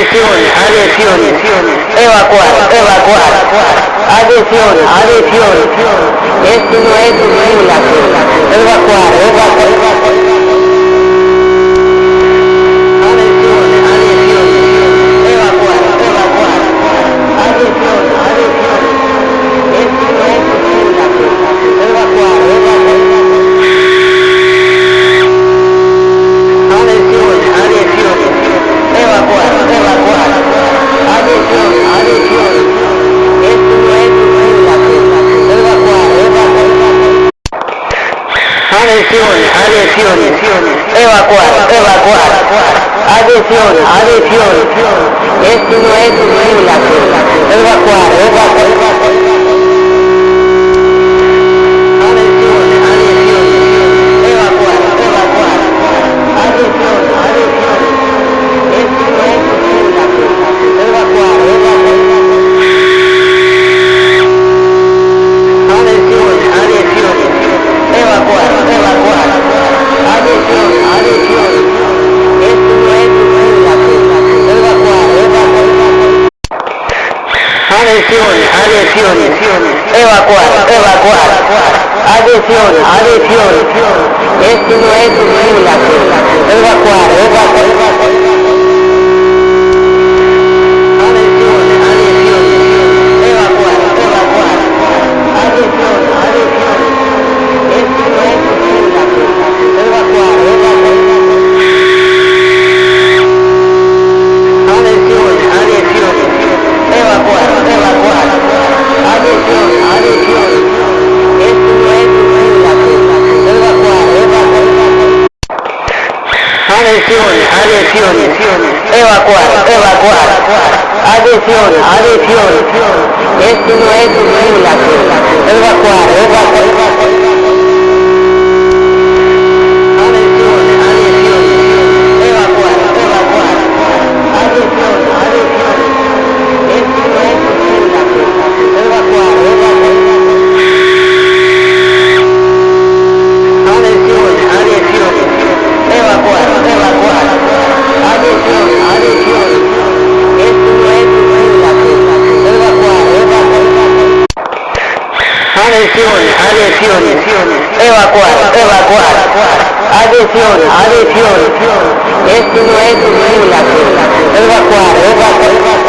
Atención, atención, evacuar, evacuar. Atención, atención, esto no es un simulacro. Evacuar, evacuar. Atención, atención, evacuar, evacuar. Atención, atención, esto no es un simulacro. Evacuar, evacuar. Atención, atención, evacuar, evacuar. Atención, atención, esto no es un simulacro. Evacuar, evacuar. Atención, atención, evacuar, evacuar. Atención, atención, esto no es un simulacro. Evacuar, evacuar. Atención, atención, evacuar, evacuar. Atención, atención, esto no es un simulacro. Evacuar, evacuar. Atención, atención, evacuar, evacuar. Atención, atención, esto no es un simulacro. Evacuar, evacuar. Atención, atención, evacuar, evacuar. Atención, atención, esto no es un simulacro. Evacuar, evacuar. Atención, atención, evacuar, evacuar. Atención, atención, esto no es un simulacro. Evacuar, evacuar. Atención, atención, evacuar, evacuar. Atención, atención, esto no es un simulacro. Evacuar, evacuar. Atención, atención, evacuar, evacuar. Atención, atención, esto no es un simulacro. Evacuar, evacuar. Atención, atención, evacuar, evacuar. Atención, atención, esto no es un simulacro. Evacuar, evacuar. Atención, atención, evacuar, evacuar. Atención, atención, esto no es un simulacro. Evacuar, evacuar. Atención, atención, evacuar, evacuar. Atención, atención, esto no es un simulacro. Evacuar, evacuar.